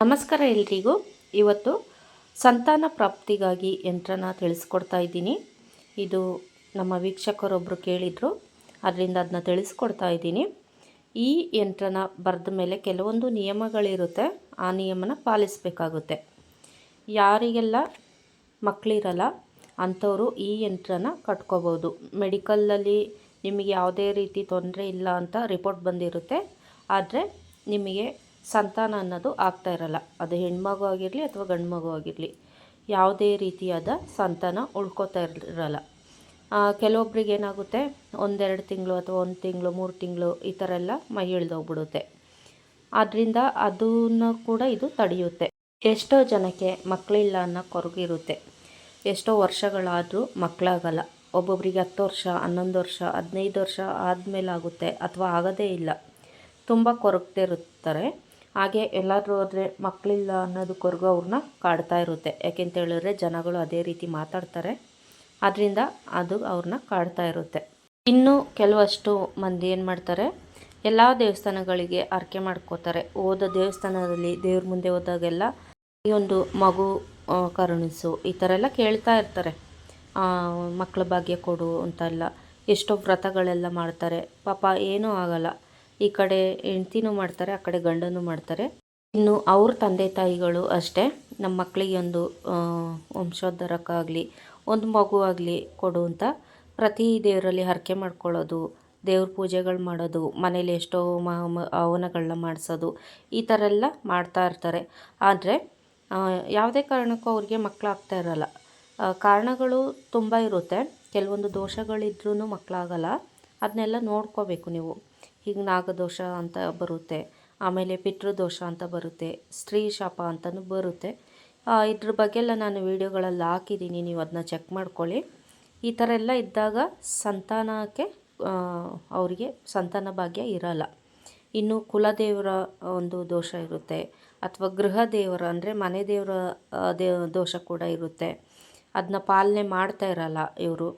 ನಮಸ್ಕಾರ ಎಲ್ರಿಗೂ. ಇವತ್ತು ಸಂತಾನ ಪ್ರಾಪ್ತಿಗಾಗಿ ಯಂತ್ರನ ತಿಳಿಸ್ಕೊಡ್ತಾ ಇದ್ದೀನಿ. ಇದು ನಮ್ಮ ವೀಕ್ಷಕರೊಬ್ಬರು ಕೇಳಿದರು, ಅದರಿಂದ ಅದನ್ನ ತಿಳಿಸ್ಕೊಡ್ತಾ ಇದ್ದೀನಿ. ಈ ಯಂತ್ರನ ಬರೆದ ಮೇಲೆ ಕೆಲವೊಂದು ನಿಯಮಗಳಿರುತ್ತೆ, ಆ ನಿಯಮನ ಪಾಲಿಸಬೇಕಾಗುತ್ತೆ. ಯಾರಿಗೆಲ್ಲ ಮಕ್ಕಳಿರಲ್ಲ ಅಂಥವರು ಈ ಯಂತ್ರನ ಕಟ್ಕೋಬೋದು. ಮೆಡಿಕಲಲ್ಲಿ ನಿಮಗೆ ಯಾವುದೇ ರೀತಿ ತೊಂದರೆ ಇಲ್ಲ ಅಂತ ರಿಪೋರ್ಟ್ ಬಂದಿರುತ್ತೆ, ಆದರೆ ನಿಮಗೆ ಸಂತಾನ ಅನ್ನೋದು ಆಗ್ತಾ ಇರಲ್ಲ. ಅದು ಹೆಣ್ಮಗು ಆಗಿರಲಿ ಅಥವಾ ಗಂಡು ಮಗು ಆಗಿರಲಿ, ಯಾವುದೇ ರೀತಿಯಾದ ಸಂತಾನ ಉಳ್ಕೋತಾ ಇರಲ್ಲ. ಕೆಲವೊಬ್ರಿಗೆ ಏನಾಗುತ್ತೆ, 1-2 ತಿಂಗಳು ಅಥವಾ 1 ತಿಂಗಳು 3 ತಿಂಗಳು ಈ ಥರ ಎಲ್ಲ ಮೈ ಇಳಿದೋಗ್ಬಿಡುತ್ತೆ. ಆದ್ದರಿಂದ ಅದನ್ನು ಕೂಡ ಇದು ತಡೆಯುತ್ತೆ. ಎಷ್ಟೋ ಜನಕ್ಕೆ ಮಕ್ಕಳಿಲ್ಲ ಅನ್ನೋ ಕೊರಗಿರುತ್ತೆ. ಎಷ್ಟೋ ವರ್ಷಗಳಾದರೂ ಮಕ್ಕಳಾಗಲ್ಲ. ಒಬ್ಬೊಬ್ಬರಿಗೆ 10 ವರ್ಷ, 11 ವರ್ಷ, 15 ವರ್ಷ ಆದಮೇಲೆ ಆಗುತ್ತೆ, ಅಥವಾ ಆಗೋದೇ ಇಲ್ಲ. ತುಂಬ ಕೊರಗ್ತಿರುತ್ತಾರೆ. ಹಾಗೆ ಎಲ್ಲಾದರೂ ಹೋದರೆ ಮಕ್ಕಳಿಲ್ಲ ಅನ್ನೋದು ಕೊರಗು ಅವ್ರನ್ನ ಕಾಡ್ತಾ ಇರುತ್ತೆ. ಯಾಕೆಂತ ಹೇಳಿದ್ರೆ ಜನಗಳು ಅದೇ ರೀತಿ ಮಾತಾಡ್ತಾರೆ, ಅದರಿಂದ ಅದು ಅವ್ರನ್ನ ಕಾಡ್ತಾ ಇರುತ್ತೆ. ಇನ್ನು ಕೆಲವಷ್ಟು ಮಂದಿ ಏನು ಮಾಡ್ತಾರೆ, ಎಲ್ಲ ದೇವಸ್ಥಾನಗಳಿಗೆ ಹರಕೆ ಮಾಡ್ಕೋತಾರೆ. ಹೋದ ದೇವಸ್ಥಾನದಲ್ಲಿ ದೇವ್ರ ಮುಂದೆ ಹೋದಾಗೆಲ್ಲ ಈ ಒಂದು ಮಗು ಕರುಣಿಸು ಈ ಥರ ಎಲ್ಲ ಕೇಳ್ತಾ ಇರ್ತಾರೆ. ಮಕ್ಕಳ ಭಾಗ್ಯ ಕೊಡು ಅಂತೆಲ್ಲ ಎಷ್ಟೋ ವ್ರತಗಳೆಲ್ಲ ಮಾಡ್ತಾರೆ. ಪಾಪ ಏನೂ ಆಗಲ್ಲ. ಈ ಕಡೆ ಹೆಂಡ್ತಿನೂ ಮಾಡ್ತಾರೆ, ಆ ಕಡೆ ಗಂಡನೂ ಮಾಡ್ತಾರೆ. ಇನ್ನು ಅವ್ರ ತಂದೆ ತಾಯಿಗಳು ಅಷ್ಟೇ, ನಮ್ಮ ಮಕ್ಕಳಿಗೆ ಒಂದು ವಂಶೋದ್ಧಾರಕ್ಕಾಗಲಿ ಒಂದು ಮಗು ಆಗಲಿ ಕೊಡು ಅಂತ ಪ್ರತಿ ದೇವರಲ್ಲಿ ಹರಕೆ ಮಾಡ್ಕೊಳ್ಳೋದು, ದೇವ್ರ ಪೂಜೆಗಳು ಮಾಡೋದು, ಮನೇಲಿ ಎಷ್ಟೋ ಹವನಗಳನ್ನ ಮಾಡಿಸೋದು, ಈ ಥರ ಎಲ್ಲ ಮಾಡ್ತಾ ಇರ್ತಾರೆ. ಆದರೆ ಯಾವುದೇ ಕಾರಣಕ್ಕೂ ಅವ್ರಿಗೆ ಮಕ್ಕಳಾಗ್ತಾ ಇರಲ್ಲ. ಕಾರಣಗಳು ತುಂಬ ಇರುತ್ತೆ. ಕೆಲವೊಂದು ದೋಷಗಳಿದ್ರೂ ಮಕ್ಕಳಾಗಲ್ಲ. ಅದನ್ನೆಲ್ಲ ನೋಡ್ಕೋಬೇಕು ನೀವು. ಹೀಗೆ ನಾಗದೋಷ ಅಂತ ಬರುತ್ತೆ, ಆಮೇಲೆ ಪಿತೃದೋಷ ಅಂತ ಬರುತ್ತೆ, ಸ್ತ್ರೀ ಶಾಪ ಅಂತಲೂ ಬರುತ್ತೆ. ಇದ್ರ ಬಗ್ಗೆ ಎಲ್ಲ ನಾನು ವೀಡಿಯೋಗಳಲ್ಲಿ ಹಾಕಿದ್ದೀನಿ, ನೀವು ಅದನ್ನ ಚೆಕ್ ಮಾಡ್ಕೊಳ್ಳಿ. ಈ ಥರ ಎಲ್ಲ ಇದ್ದಾಗ ಸಂತಾನಕ್ಕೆ ಅವರಿಗೆ ಸಂತಾನ ಭಾಗ್ಯ ಇರಲ್ಲ. ಇನ್ನು ಕುಲದೇವರ ಒಂದು ದೋಷ ಇರುತ್ತೆ, ಅಥವಾ ಗೃಹ ದೇವರ ಅಂದರೆ ಮನೆ ದೇವರ ದೋಷ ಕೂಡ ಇರುತ್ತೆ. ಅದನ್ನ ಪಾಲನೆ ಮಾಡ್ತಾ ಇರಲ್ಲ ಇವರು,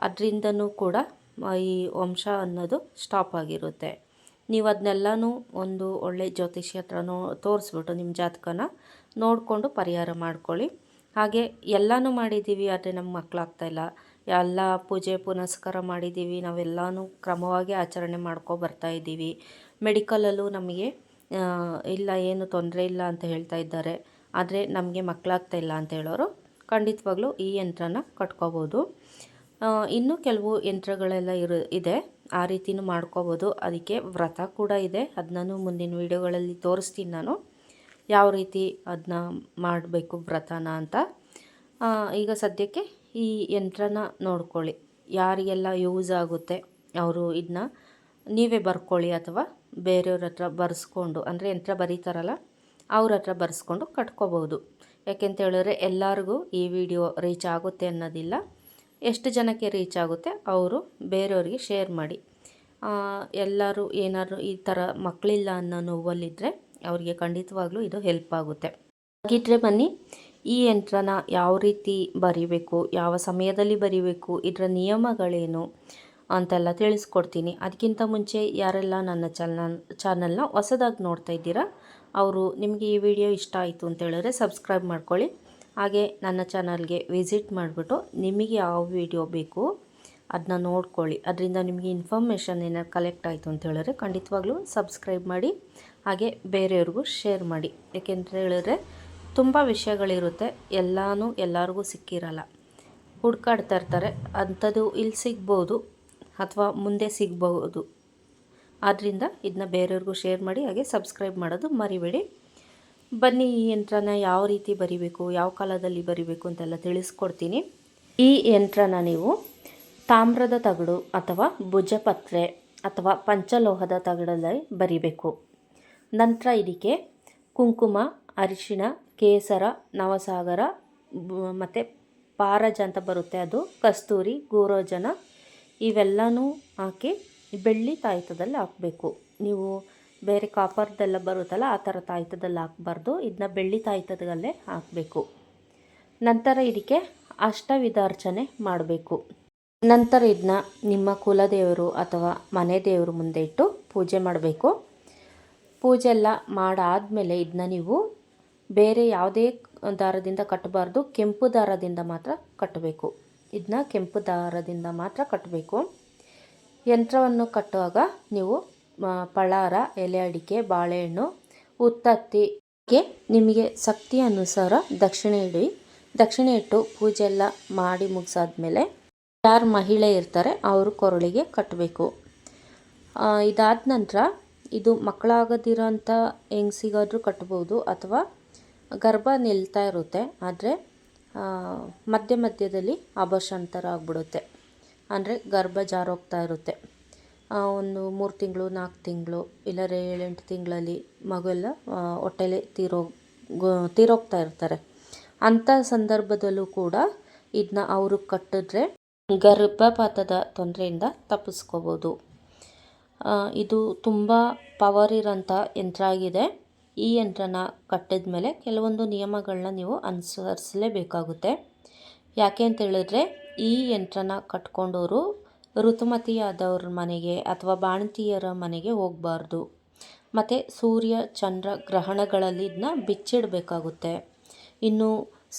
ಅದರಿಂದನೂ ಕೂಡ ಈ ವಂಶ ಅನ್ನೋದು ಸ್ಟಾಪ್ ಆಗಿರುತ್ತೆ. ನೀವು ಅದನ್ನೆಲ್ಲನೂ ಒಂದು ಒಳ್ಳೆ ಜ್ಯೋತಿಷಿ ಹತ್ರನೋ ತೋರಿಸ್ಬಿಟ್ಟು ನಿಮ್ಮ ಜಾತಕನ ನೋಡಿಕೊಂಡು ಪರಿಹಾರ ಮಾಡ್ಕೊಳ್ಳಿ. ಹಾಗೆ ಎಲ್ಲನೂ ಮಾಡಿದ್ದೀವಿ, ಆದರೆ ನಮ್ಮ ಮಕ್ಕಳಾಗ್ತಾಯಿಲ್ಲ. ಎಲ್ಲ ಪೂಜೆ ಪುನಸ್ಕಾರ ಮಾಡಿದ್ದೀವಿ, ನಾವೆಲ್ಲನೂ ಕ್ರಮವಾಗಿ ಆಚರಣೆ ಬರ್ತಾ ಇದ್ದೀವಿ. ಮೆಡಿಕಲಲ್ಲೂ ನಮಗೆ ಇಲ್ಲ, ಏನು ತೊಂದರೆ ಇಲ್ಲ ಅಂತ ಹೇಳ್ತಾ ಇದ್ದಾರೆ, ಆದರೆ ನಮಗೆ ಮಕ್ಕಳಾಗ್ತಾಯಿಲ್ಲ ಅಂತ ಹೇಳೋರು ಖಂಡಿತವಾಗ್ಲೂ ಈ ಯಂತ್ರನ ಕಟ್ಕೋಬೋದು. ಇನ್ನೂ ಕೆಲವು ಯಂತ್ರಗಳೆಲ್ಲ ಇದೆ, ಆ ರೀತಿಯೂ ಮಾಡ್ಕೋಬೋದು. ಅದಕ್ಕೆ ವ್ರತ ಕೂಡ ಇದೆ, ಅದನ್ನೂ ಮುಂದಿನ ವೀಡಿಯೋಗಳಲ್ಲಿ ತೋರಿಸ್ತೀನಿ ನಾನು, ಯಾವ ರೀತಿ ಅದನ್ನ ಮಾಡಬೇಕು ವ್ರತನ ಅಂತ. ಈಗ ಸದ್ಯಕ್ಕೆ ಈ ಯಂತ್ರನ ನೋಡ್ಕೊಳ್ಳಿ. ಯಾರಿಗೆಲ್ಲ ಯೂಸ್ ಆಗುತ್ತೆ ಅವರು ಇದನ್ನ ನೀವೇ ಬರ್ಕೊಳ್ಳಿ, ಅಥವಾ ಬೇರೆಯವ್ರ ಹತ್ರ ಬರೆಸ್ಕೊಂಡು, ಅಂದರೆ ಯಂತ್ರ ಬರೀತಾರಲ್ಲ ಅವ್ರ ಹತ್ರ ಬರೆಸ್ಕೊಂಡು ಕಟ್ಕೋಬೋದು. ಯಾಕೆಂತ ಹೇಳಿದ್ರೆ ಎಲ್ಲರಿಗೂ ಈ ವಿಡಿಯೋ ರೀಚ್ ಆಗುತ್ತೆ ಅನ್ನೋದಿಲ್ಲ. ಎಷ್ಟು ಜನಕ್ಕೆ ರೀಚ್ ಆಗುತ್ತೆ ಅವರು ಬೇರೆಯವ್ರಿಗೆ ಶೇರ್ ಮಾಡಿ. ಎಲ್ಲರೂ ಏನಾದರೂ ಈ ಥರ ಮಕ್ಕಳಿಲ್ಲ ಅನ್ನೋ ನೋವಲ್ಲಿದ್ದರೆ ಅವರಿಗೆ ಖಂಡಿತವಾಗ್ಲೂ ಇದು ಹೆಲ್ಪ್ ಆಗುತ್ತೆ. ಹಾಗಿದ್ರೆ ಬನ್ನಿ, ಈ ಯಂತ್ರನ ಯಾವ ರೀತಿ ಬರಿಬೇಕು, ಯಾವ ಸಮಯದಲ್ಲಿ ಬರಿಬೇಕು, ಇದರ ನಿಯಮಗಳೇನು ಅಂತೆಲ್ಲ ತಿಳಿಸ್ಕೊಡ್ತೀನಿ. ಅದಕ್ಕಿಂತ ಮುಂಚೆ ಯಾರೆಲ್ಲ ನನ್ನ ಚಾನಲ್ನ ಹೊಸದಾಗಿ ನೋಡ್ತಾ ಇದ್ದೀರಾ ಅವರು, ನಿಮಗೆ ಈ ವಿಡಿಯೋ ಇಷ್ಟ ಆಯಿತು ಅಂತ ಹೇಳಿದ್ರೆ ಸಬ್ಸ್ಕ್ರೈಬ್ ಮಾಡ್ಕೊಳ್ಳಿ. ಹಾಗೆ ನನ್ನ ಚಾನಲ್ಗೆ ವಿಸಿಟ್ ಮಾಡಿಬಿಟ್ಟು ನಿಮಗೆ ಯಾವ ವಿಡಿಯೋ ಬೇಕು ಅದನ್ನ ನೋಡ್ಕೊಳ್ಳಿ. ಅದರಿಂದ ನಿಮಗೆ ಇನ್ಫಾರ್ಮೇಷನ್ ಏನಾದ್ರು ಕಲೆಕ್ಟ್ ಆಯಿತು ಅಂತ ಹೇಳಿದ್ರೆ ಖಂಡಿತವಾಗ್ಲೂ ಸಬ್ಸ್ಕ್ರೈಬ್ ಮಾಡಿ, ಹಾಗೆ ಬೇರೆಯವ್ರಿಗೂ ಶೇರ್ ಮಾಡಿ. ಏಕೆಂತ ಹೇಳಿದ್ರೆ ತುಂಬ ವಿಷಯಗಳಿರುತ್ತೆ, ಎಲ್ಲರಿಗೂ ಸಿಕ್ಕಿರಲ್ಲ, ಹುಡ್ಕಾಡ್ತಾ ಇರ್ತಾರೆ. ಅಂಥದ್ದು ಇಲ್ಲಿ ಸಿಗ್ಬೋದು ಅಥವಾ ಮುಂದೆ ಸಿಗ್ಬೋದು. ಆದ್ದರಿಂದ ಇದನ್ನ ಬೇರೆಯವ್ರಿಗೂ ಶೇರ್ ಮಾಡಿ, ಹಾಗೆ ಸಬ್ಸ್ಕ್ರೈಬ್ ಮಾಡೋದು ಮರಿಬೇಡಿ. ಬನ್ನಿ, ಈ ಯಂತ್ರನ ಯಾವ ರೀತಿ ಬರಿಬೇಕು, ಯಾವ ಕಾಲದಲ್ಲಿ ಬರಿಬೇಕು ಅಂತೆಲ್ಲ ತಿಳಿಸ್ಕೊಡ್ತೀನಿ. ಈ ಯಂತ್ರನ ನೀವು ತಾಮ್ರದ ತಗಡು ಅಥವಾ ಭುಜಪತ್ರೆ ಅಥವಾ ಪಂಚಲೋಹದ ತಗಡಲ್ಲಿ ಬರಿಬೇಕು. ನಂತರ ಇದಕ್ಕೆ ಕುಂಕುಮ, ಅರಿಶಿಣ, ಕೇಸರ, ನವಸಾಗರ ಮತ್ತು ಪಾರಜ ಅಂತ ಬರುತ್ತೆ, ಅದು ಕಸ್ತೂರಿ, ಗೋರೋಜನ ಇವೆಲ್ಲನೂ ಹಾಕಿ ಬೆಳ್ಳಿ ತಾಯಿತದಲ್ಲಿ ಹಾಕಬೇಕು. ನೀವು ಬೇರೆ ಕಾಪರ್ದೆಲ್ಲ ಬರುತ್ತಲ್ಲ ಆ ಥರ ತಾಯಿತದಲ್ಲಿ ಹಾಕಬಾರ್ದು, ಇದನ್ನ ಬೆಳ್ಳಿ ತಾಯಿತದಲ್ಲೇ ಹಾಕಬೇಕು. ನಂತರ ಇದಕ್ಕೆ ಅಷ್ಟವಿಧಾರ್ಚನೆ ಮಾಡಬೇಕು. ನಂತರ ಇದನ್ನ ನಿಮ್ಮ ಕುಲದೇವರು ಅಥವಾ ಮನೆ ದೇವರು ಮುಂದೆ ಇಟ್ಟು ಪೂಜೆ ಮಾಡಬೇಕು. ಪೂಜೆ ಎಲ್ಲ ಮಾಡಾದಮೇಲೆ ಇದನ್ನ ನೀವು ಬೇರೆ ಯಾವುದೇ ದಾರದಿಂದ ಕಟ್ಟಬಾರ್ದು, ಕೆಂಪು ದಾರದಿಂದ ಮಾತ್ರ ಕಟ್ಟಬೇಕು. ಇದನ್ನ ಕೆಂಪು ದಾರದಿಂದ ಮಾತ್ರ ಕಟ್ಟಬೇಕು. ಯಂತ್ರವನ್ನು ಕಟ್ಟುವಾಗ ನೀವು ಪಳಾರ, ಎಲೆ ಅಡಿಕೆ, ಬಾಳೆಹಣ್ಣು, ಉತ್ತತ್ತಿಗೆ ನಿಮಗೆ ಶಕ್ತಿ ಅನುಸಾರ ದಕ್ಷಿಣೆ ಇಡಿ. ದಕ್ಷಿಣೆ ಇಟ್ಟು ಪೂಜೆ ಎಲ್ಲ ಮಾಡಿ ಮುಗಿಸಾದ್ಮೇಲೆ ಯಾರು ಮಹಿಳೆ ಇರ್ತಾರೆ ಅವರು ಕೊರಳಿಗೆ ಕಟ್ಟಬೇಕು. ಇದಾದ ನಂತರ ಇದು ಮಕ್ಕಳಾಗದಿರೋಂಥ ಹೆಂಗಸಿಗಾದರೂ ಕಟ್ಬೋದು, ಅಥವಾ ಗರ್ಭ ನಿಲ್ತಾ ಇರುತ್ತೆ ಆದರೆ ಮಧ್ಯದಲ್ಲಿ ಅಬಾರ್ಷನ್ ಥರ ಆಗಿಬಿಡುತ್ತೆ, ಅಂದರೆ ಗರ್ಭ ಜಾರೋಗ್ತಾ ಇರುತ್ತೆ. ಒಂದು 3 ತಿಂಗಳು 4 ತಿಂಗಳು ಇಲ್ಲರೆ 7-8 ತಿಂಗಳಲ್ಲಿ ಮಗುವೆಲ್ಲ ಹೊಟ್ಟೆಲೆ ತೀರೋಗ್ತಾ ಇರ್ತಾರೆ. ಅಂಥ ಸಂದರ್ಭದಲ್ಲೂ ಕೂಡ ಇದನ್ನ ಅವರು ಕಟ್ಟಿದ್ರೆ ಗರ್ಭಪಾತದ ತೊಂದರೆಯಿಂದ ತಪ್ಪಿಸ್ಕೋಬೋದು. ಇದು ತುಂಬ ಪವರ್ ಇರೋಂಥ ಯಂತ್ರ ಆಗಿದೆ. ಈ ಯಂತ್ರನ ಕಟ್ಟಿದ ಮೇಲೆ ಕೆಲವೊಂದು ನಿಯಮಗಳನ್ನ ನೀವು ಅನುಸರಿಸಲೇಬೇಕಾಗುತ್ತೆ. ಯಾಕೆ ಅಂತ ಹೇಳಿದ್ರೆ ಈ ಯಂತ್ರನ ಕಟ್ಕೊಂಡವರು ಋತುಮತಿಯಾದವ್ರ ಮನೆಗೆ ಅಥವಾ ಬಾಣಂತಿಯರ ಮನೆಗೆ ಹೋಗಬಾರ್ದು. ಮತ್ತು ಸೂರ್ಯ ಚಂದ್ರ ಗ್ರಹಣಗಳಲ್ಲಿ ಇದನ್ನ ಬಿಚ್ಚಿಡಬೇಕಾಗುತ್ತೆ. ಇನ್ನು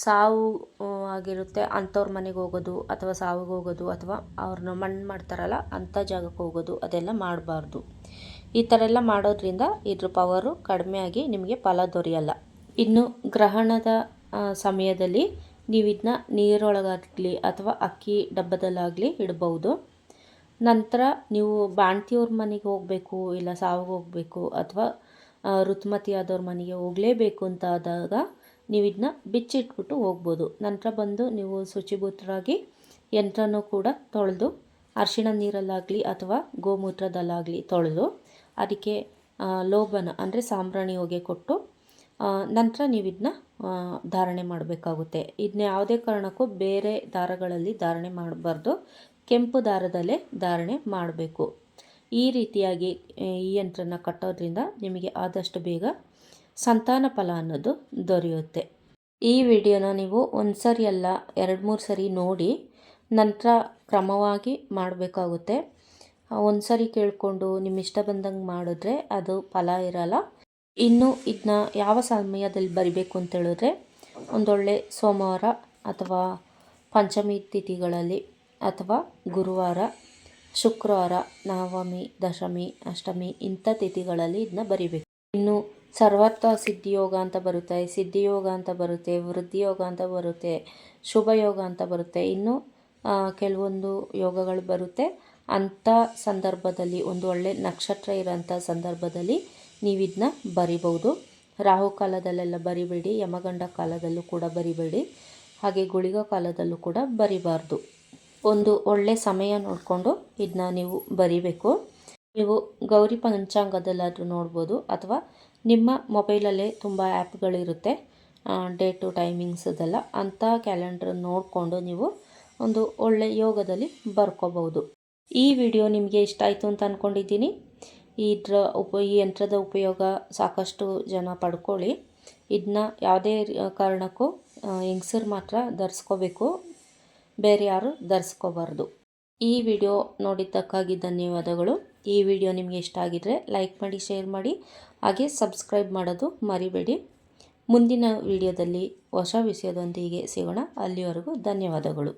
ಸಾವು ಆಗಿರುತ್ತೆ ಅಂಥವ್ರ ಮನೆಗೆ ಹೋಗೋದು, ಅಥವಾ ಸಾವಿಗೆ ಹೋಗೋದು, ಅಥವಾ ಅವ್ರನ್ನ ಮಣ್ಣು ಮಾಡ್ತಾರಲ್ಲ ಅಂಥ ಜಾಗಕ್ಕೆ ಹೋಗೋದು, ಅದೆಲ್ಲ ಮಾಡಬಾರ್ದು. ಈ ಥರ ಎಲ್ಲ ಮಾಡೋದ್ರಿಂದ ಇದ್ರ ಪವರು ಕಡಿಮೆಯಾಗಿ ನಿಮಗೆ ಫಲ ದೊರೆಯಲ್ಲ. ಇನ್ನು ಗ್ರಹಣದ ಸಮಯದಲ್ಲಿ ನೀವು ಇದನ್ನ ನೀರೊಳಗಾಗಲಿ ಅಥವಾ ಅಕ್ಕಿ ಡಬ್ಬದಲ್ಲಾಗಲಿ ಇಡ್ಬೋದು. ನಂತರ ನೀವು ಬಾಣ್ತಿಯವ್ರ ಮನೆಗೆ ಹೋಗಬೇಕು, ಇಲ್ಲ ಸಾವಿಗೆ ಹೋಗಬೇಕು, ಅಥವಾ ಋತುಮತಿಯಾದವ್ರ ಮನೆಗೆ ಹೋಗಲೇಬೇಕು ಅಂತ ಆದಾಗ ನೀವು ಇದನ್ನ ಬಿಚ್ಚಿಟ್ಬಿಟ್ಟು ಹೋಗ್ಬೋದು. ನಂತರ ಬಂದು ನೀವು ಶುಚಿಭೂತರಾಗಿ ಯಂತ್ರನೂ ಕೂಡ ತೊಳೆದು ಅರಿಶಿಣ ನೀರಲ್ಲಾಗಲಿ ಅಥವಾ ಗೋಮೂತ್ರದಲ್ಲಾಗಲಿ ತೊಳೆದು ಅದಕ್ಕೆ ಲೋಬನ ಅಂದರೆ ಸಾಂಬ್ರಾಣಿ ಹೊಗೆ ಕೊಟ್ಟು ನಂತರ ನೀವು ಇದನ್ನ ಧಾರಣೆ ಮಾಡಬೇಕಾಗುತ್ತೆ. ಇದನ್ನ ಯಾವುದೇ ಕಾರಣಕ್ಕೂ ಬೇರೆ ದಾರಗಳಲ್ಲಿ ಧಾರಣೆ ಮಾಡಬಾರ್ದು, ಕೆಂಪು ದಾರದಲ್ಲೇ ಧಾರಣೆ ಮಾಡಬೇಕು. ಈ ರೀತಿಯಾಗಿ ಈ ಯಂತ್ರನ ಕಟ್ಟೋದ್ರಿಂದ ನಿಮಗೆ ಆದಷ್ಟು ಬೇಗ ಸಂತಾನ ಫಲ ಅನ್ನೋದು ದೊರೆಯುತ್ತೆ. ಈ ವಿಡಿಯೋನ ನೀವು ಒಂದು ಸರಿ ಅಲ್ಲ 2-3 ಸರಿ ನೋಡಿ ನಂತರ ಕ್ರಮವಾಗಿ ಮಾಡಬೇಕಾಗುತ್ತೆ. ಒಂದು ಸರಿ ಕೇಳಿಕೊಂಡು ನಿಮ್ಮ ಇಷ್ಟ ಬಂದಂಗೆ ಮಾಡಿದ್ರೆ ಅದು ಫಲ ಇರಲ್ಲ. ಇನ್ನು ಇದನ್ನ ಯಾವ ಸಮಯದಲ್ಲಿ ಬರಿಬೇಕು ಅಂತ ಹೇಳಿದ್ರೆ ಒಂದೊಳ್ಳೆ ಸೋಮವಾರ ಅಥವಾ ಪಂಚಮಿ ತಿಥಿಗಳಲ್ಲಿ, ಅಥವಾ ಗುರುವಾರ, ಶುಕ್ರವಾರ, ನವಮಿ, ದಶಮಿ, ಅಷ್ಟಮಿ ಇಂಥ ತಿಥಿಗಳಲ್ಲಿ ಇದನ್ನ ಬರಿಬೇಕು. ಇನ್ನು ಸರ್ವತ್ರ ಸಿದ್ಧಿಯೋಗ ಅಂತ ಬರುತ್ತೆ, ಸಿದ್ಧಿಯೋಗ ಅಂತ ಬರುತ್ತೆ, ವೃದ್ಧಿಯೋಗ ಅಂತ ಬರುತ್ತೆ, ಶುಭ ಯೋಗ ಅಂತ ಬರುತ್ತೆ, ಇನ್ನು ಕೆಲವೊಂದು ಯೋಗಗಳು ಬರುತ್ತೆ. ಅಂಥ ಸಂದರ್ಭದಲ್ಲಿ ಒಂದು ಒಳ್ಳೆ ನಕ್ಷತ್ರ ಇರೋಂಥ ಸಂದರ್ಭದಲ್ಲಿ ನೀವು ಇದನ್ನ ಬರಿಬೋದು. ರಾಹು ಕಾಲದಲ್ಲೆಲ್ಲ ಬರಿಬೇಡಿ, ಯಮಗಂಡ ಕಾಲದಲ್ಲೂ ಕೂಡ ಬರಿಬೇಡಿ, ಹಾಗೆ ಗುಳಿಗ ಕಾಲದಲ್ಲೂ ಕೂಡ ಬರಿಬಾರ್ದು. ಒಂದು ಒಳ್ಳೆ ಸಮಯ ನೋಡಿಕೊಂಡು ಇದನ್ನ ನೀವು ಬರಿಬೇಕು. ನೀವು ಗೌರಿ ಪಂಚಾಂಗದಲ್ಲಾದರೂ ನೋಡ್ಬೋದು, ಅಥವಾ ನಿಮ್ಮ ಮೊಬೈಲಲ್ಲೇ ತುಂಬ ಆ್ಯಪ್ಗಳಿರುತ್ತೆ ಡೇಟು ಟೈಮಿಂಗ್ಸ್ ಇದೆಲ್ಲ, ಅಂಥ ಕ್ಯಾಲೆಂಡರ್ ನೋಡಿಕೊಂಡು ನೀವು ಒಂದು ಒಳ್ಳೆ ಯೋಗದಲ್ಲಿ ಬರ್ಕೋಬೋದು. ಈ ವಿಡಿಯೋ ನಿಮಗೆ ಇಷ್ಟ ಆಯಿತು ಅಂತ ಅಂದ್ಕೊಂಡಿದ್ದೀನಿ. ಈ ಯಂತ್ರದ ಉಪಯೋಗ ಸಾಕಷ್ಟು ಜನ ಪಡ್ಕೊಳ್ಳಿ. ಇದನ್ನ ಯಾವುದೇ ಕಾರಣಕ್ಕೂ ಹೆಂಗಸರು ಮಾತ್ರ ಧರಿಸ್ಕೋಬೇಕು, ಬೇರೆ ಯಾರು ಧರಿಸ್ಕೋಬಾರ್ದು. ಈ ವಿಡಿಯೋ ನೋಡಿದ್ದಕ್ಕಾಗಿ ಧನ್ಯವಾದಗಳು. ಈ ವಿಡಿಯೋ ನಿಮಗೆ ಇಷ್ಟ ಆಗಿದ್ದರೆ ಲೈಕ್ ಮಾಡಿ, ಶೇರ್ ಮಾಡಿ, ಹಾಗೆ ಸಬ್ಸ್ಕ್ರೈಬ್ ಮಾಡೋದು ಮರಿಬೇಡಿ. ಮುಂದಿನ ವಿಡಿಯೋದಲ್ಲಿ ಹೊಸ ವಿಷಯದೊಂದಿಗೆ ಸಿಗೋಣ. ಅಲ್ಲಿವರೆಗೂ ಧನ್ಯವಾದಗಳು.